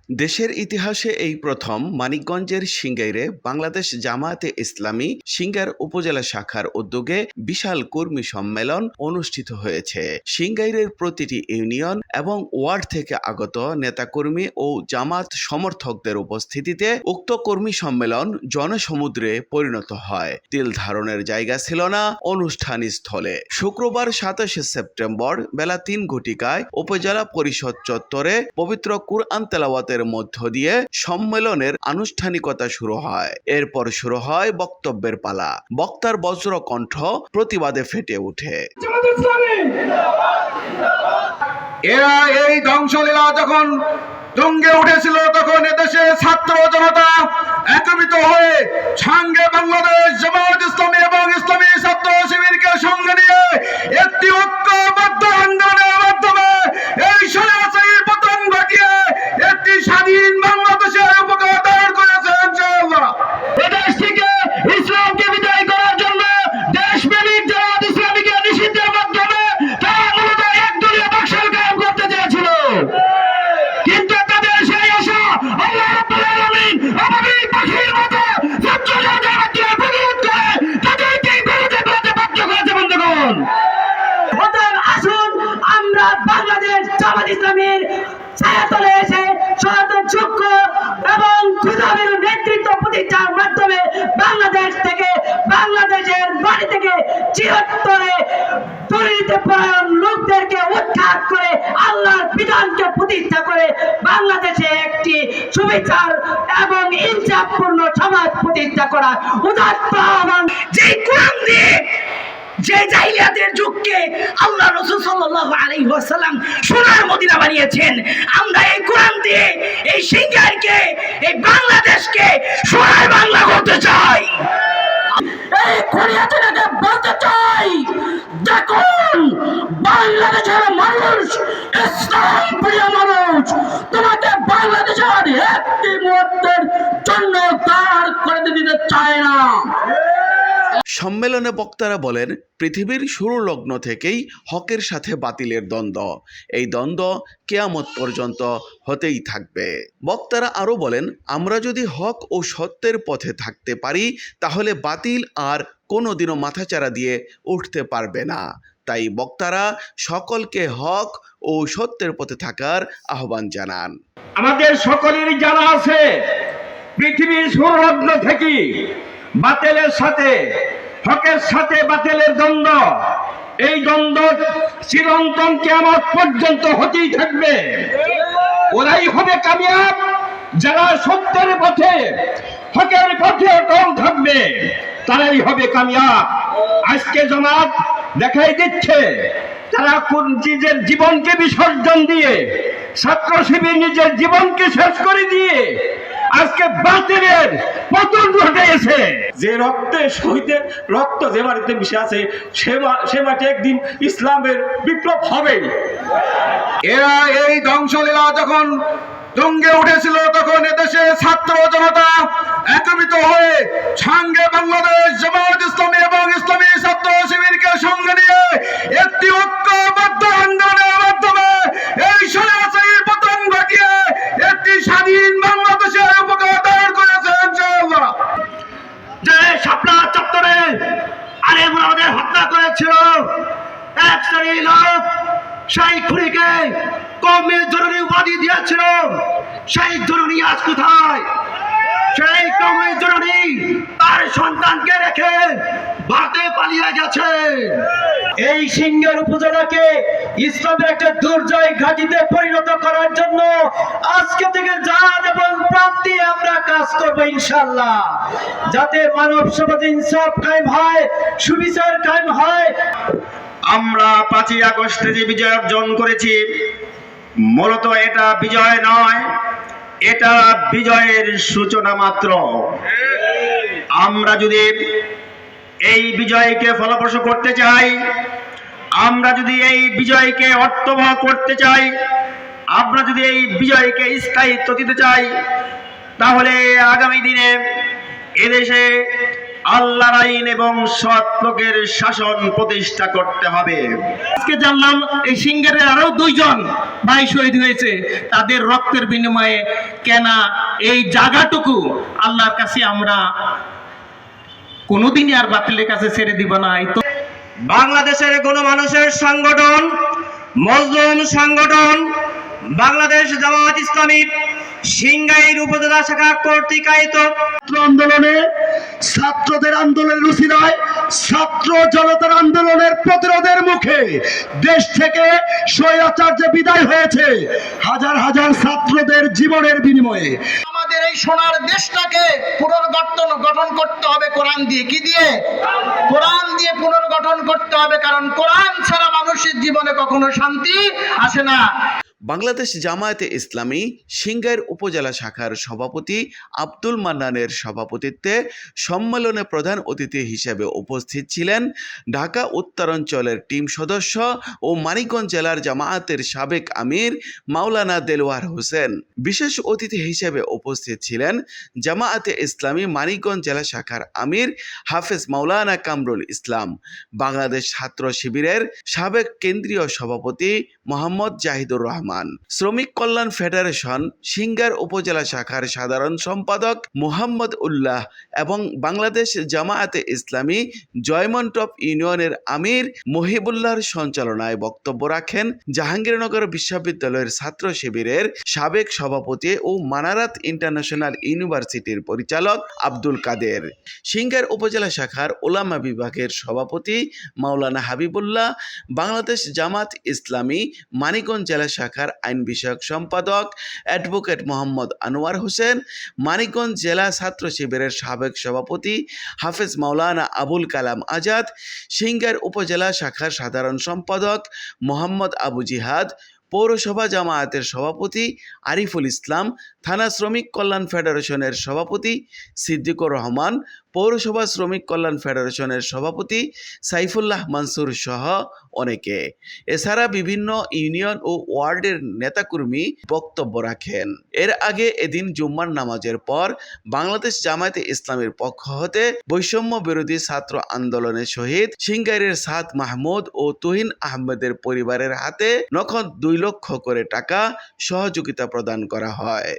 দেশের ইতিহাসে এই প্রথম মানিকগঞ্জের সিংগাইরে বাংলাদেশ জামায়াতে ইসলামী সিংগাইর উপজেলা শাখার উদ্যোগে বিশাল কর্মী সম্মেলন অনুষ্ঠিত হয়েছে। সিংগাইরের প্রতিটি ইউনিয়ন এবং ওয়ার্ড থেকে আগত নেতাকর্মী ও জামাত সমর্থকদের উপস্থিতিতে উক্ত কর্মী সম্মেলন জনসমুদ্রে পরিণত হয়। তিল ধারণের জায়গা ছিল না অনুষ্ঠান স্থলে। শুক্রবার 27 সেপ্টেম্বর বেলা 3 ঘটিকায় উপজেলা পরিষদ চত্বরে পবিত্র কুরআন তেলাওয়াতের মধ্য দিয়ে সম্মেলনের আনুষ্ঠানিকতা শুরু হয়। এরপর শুরু হয় বক্তব্যের পালা। বক্তার বজ্র কণ্ঠ প্রতিবাদে ফেটে ওঠে। এরা এই ধ্বংসলীলা যখন তুঙ্গে উঠেছিল, তখন এদেশে ছাত্র জনতা একত্রিত হয়ে সঙ্গে বাংলাদেশ জামায়াত ইসলামী এবং ইসলামী ছাত্র শিবিরকে সঙ্গে নিয়ে একটি ঐক্যবদ্ধ আন্দোলনের মাধ্যমে এই স্বৈরাচারীর পতন ঘটিয়ে একটি স্বাধীন বাংলাদেশের উপকার দাঁড় করেছে। ইনশাআল্লাহ এদেশ থেকে ইসলামকে বিদায় করার জন্য দেশপ্রেমিক জামায়াত ইসলামীকে নিষিদ্ধের মাধ্যমে তারা মূলত একদলীয় বাকশাল কায়েম করতে চেয়েছিল, কিন্তু তাদের সেই আশা আল্লাহ রাব্বুল আলামিন আবাবিল পাখির মতো ছাত্র জনতাকে প্রতিরোধ করে তাদেরকে বিরুদ্ধে বেরোতে বাধ্য করেছে। বন্ধুগণ, অতএব আসুন আমরা বাংলাদেশ জামায়াত ইসলামীর ছায়াতলে এসে সনাতন সূক্ষ্ম এবং খুদাবের নেতৃত্ব প্রতিষ্ঠার মাধ্যমে বাংলাদেশ থেকে, বাংলাদেশের বাড়ি থেকে চিরতরে দুর্নীতি পরায়ণ লোকদেরকে উৎখাত করে আল্লাহর বিধানকে প্রতিষ্ঠা করে বাংলাদেশে একটি সুবিচার এবং ইনসাফপূর্ণ সমাজ প্রতিষ্ঠা করা উদাত্ত আহ্বান। যে কোরআন দিয়ে যে জাহিলিয়াতের যুগকে আল্লাহ রাসূল সাল্লাল্লাহু আলাইহি ওয়াসাল্লাম সোনার মদিনা বানিয়েছেন, আমরা এই কোরআন দিয়ে এই সিংগাইরকে, এই বাংলাদেশকে সোনার বাংলা করতে চাই। এই খলিয়াতুলকে বলতে চাই, দেখুন বাংলাদেশের মানুষ, ইসলাম প্রিয় মানুষ, তোমাকে বাংলাদেশের একটি মুহূর্তের জন্য দাঁড় করে দিতে চায় না। সম্মেলনে বক্তারা বলেন, পৃথিবীর শুরু লগ্ন থেকেই হকের সাথে বাতিলের দ্বন্দ্ব। এই দ্বন্দ্ব কিয়ামত পর্যন্ত হতেই থাকবে। বক্তারা আরও বলেন, আমরা যদি হক ও সত্যের পথে থাকতে পারি তাহলে বাতিল আর কোনোদিনও মাথাচাড়া দিয়ে উঠতে পারবে না। তাই বক্তারা সকলকে হক ও সত্যের পথে থাকার আহ্বান জানান। আমাদের সকলেরই জানা আছে, পৃথিবীর শুরু লগ্ন থেকেই বাতিলের সাথে হকের সাথে বাতিলের দ্বন্দ্ব, এই দ্বন্দ্ব চিরন্তন কিয়ামত পর্যন্ত হতেই থাকবে। ওরাই হবে কামিয়াব যারা সত্যের পথে, হকের পথে অটল থাকবে, তারাই হবে কামিয়াব। আজকে জামাত দেখাই দিচ্ছে তারা নিজের জীবনকে বিসর্জন দিয়ে, ছাত্র শিবির নিজের জীবনকে শেষ করে দিয়ে আজকে বাতিলের পতন ঘটেছে। যে রক্তে শহীদের রক্ত যে মাটিতে মিশে আছে সে মাটি একদিন ইসলামের বিপ্লব হবে। এরা এই ধ্বংসলীলা যখন তুঙ্গে উঠেছিল, তখন এদেশে ছাত্র জনতা একত্রিত হয়ে সঙ্গে বাংলাদেশ জামায়াত ইসলামী এবং ইসলামী ছাত্র শিবিরকে সঙ্গে নিয়ে একটি ঐক্যবদ্ধ আন্দোলনের মাধ্যমে এই স্বৈরাচারীর পতন ঘটিয়ে একটি স্বাধীন বাংলাদেশের উপকার দাঁড় করেছে। ইনশাআল্লাহ যে শাপলা চত্বরে আলেম ওলামাদের হত্যা করেছিল এক শ্রেণীর লোক, সেই খুনিকে কওমি জননী উপাধি দিয়েছিল, সেই জননী আজ কোথায়? সেই কওমি জননী তার সন্তানকে রেখে ভারতে পালিয়ে গেছে। এই সিংগাইর উপজেলাকে ইসলামের একটা দুর্জয় ঘাঁটিতে পরিণত করার জন্য আজকে থেকে জান এবং প্রাণ দিয়ে আমরা কাজ করবো ইনশাআল্লাহ, যাতে মানব সমাজে ইনসাফ কায়েম হয়, সুবিচার কায়েম হয়। আমরা 5ই আগস্টে যে বিজয় অর্জন করেছি, মূলত এটা বিজয় নয়, এটা বিজয়ের সূচনা মাত্র। আমরা যদি এই বিজয়কে ফলপ্রসূ করতে চাই, আমরা যদি এই বিজয়কে অর্থবহ করতে চাই, আমরা যদি এই বিজয়কে স্থায়িত্ব দিতে চাই, তাহলে আগামী দিনে এদেশে আল্লাহর আইন এবং সৎ লোকের শাসন প্রতিষ্ঠা করতে হবে। আজকে জানলাম এই সিঙ্গারের আরো 2 জন ভাই শহীদ হয়েছে, তাদের রক্তের বিনিময়ে কেনা এই জায়গাটুকু আল্লাহর কাছে আমরা কোনোদিনই আর বাতিলের কাছে ছেড়ে দিব না। এই তো বাংলাদেশের গণমানুষের সংগঠন মজলুম সংগঠন বাংলাদেশ জামায়াত ইসলামী সিংগাইর উপজেলা শাখা কর্তৃক আয়োজিত ছাত্র আন্দোলনে, ছাত্রদের আন্দোলনের উসিলায়, ছাত্র জনতার আন্দোলনের প্রতিরোধের মুখে দেশ থেকে স্বৈরাচার যে বিদায় হয়েছে হাজার হাজার ছাত্রদের জীবনের বিনিময়ে, আমাদের এই সোনার দেশটাকে পুনর্গঠন করতে হবে কোরআন দিয়ে। কি দিয়ে? কোরআন দিয়ে পুনর্গঠন করতে হবে, কারণ কোরআন ছাড়া মানুষের জীবনে কখনো শান্তি আসে না। বাংলাদেশ জামায়াতে ইসলামী সিংগাইর উপজেলা শাখার সভাপতি আব্দুল মান্নানের সভাপতিত্বে সম্মেলনে প্রধান অতিথি হিসেবে উপস্থিত ছিলেন ঢাকা উত্তরাঞ্চলের টিম সদস্য ও মানিকগঞ্জ জেলার জামায়াতের সাবেক আমির মাওলানা দেলোয়ার হোসেন। বিশেষ অতিথি হিসেবে উপস্থিত ছিলেন জামায়াতে ইসলামী মানিকগঞ্জ জেলা শাখার আমির হাফেজ মাওলানা কামরুল ইসলাম, বাংলাদেশ ছাত্র শিবিরের সাবেক কেন্দ্রীয় সভাপতি মোহাম্মদ জাহিদুর রহমান, শ্রমিক কল্যাণ ফেডারেশন সিংগার উপজেলা শাখার সাধারণ সম্পাদক মোহাম্মদ উল্লাহ এবং বাংলাদেশ জামায়াতে ইসলামী জয়মন্টপ ইউনিয়নের আমির মহিবুল্লাহর সঞ্চালনায় বক্তব্য রাখেন জাহাঙ্গীরনগর বিশ্ববিদ্যালয়ের ছাত্র শিবিরের সাবেক সভাপতি ও মানারাত ইন্টারন্যাশনাল ইউনিভার্সিটির পরিচালক আব্দুল কাদের, সিংগার উপজেলা শাখার ওলামা বিভাগের সভাপতি মাওলানা হাবিবুল্লাহ, বাংলাদেশ জামাত ইসলামী মানিকগঞ্জ জেলা শাখার আইন বিষয়ক সম্পাদক অ্যাডভোকেট মোহাম্মদ আনোয়ার হোসেন, মানিকগঞ্জ জেলা ছাত্র শিবিরের সাবেক সভাপতি হাফেজ মাওলানা আবুল কালাম আজাদ, সিংগার উপজেলা শাখার সাধারণ সম্পাদক মোহাম্মদ আবু জিহাদ, পৌরসভা জামায়াতের সভাপতি আরিফুল ইসলাম, থানা শ্রমিক কল্যাণ ফেডারেশনের সভাপতি সিদ্দিকুর রহমান, পৌরসভা শ্রমিক কল্যাণ ফেডারেশনের সভাপতি সাইফুল্লাহ মানসুর সহ অনেকে। এছাড়া বিভিন্ন ইউনিয়ন ও ওয়ার্ডের নেতাকর্মী বক্তব্য রাখেন। এর আগে এদিন জুম্মার নামাজের পর বাংলাদেশ জামায়াতে ইসলামের পক্ষ হতে বৈষম্য বিরোধী ছাত্র আন্দোলনে শহীদ সিংগাইরের সাদ মাহমুদ ও তুহিন আহমেদের পরিবারের হাতে নগদ 2 লক্ষ করে টাকা সহযোগিতা প্রদান করা হয়।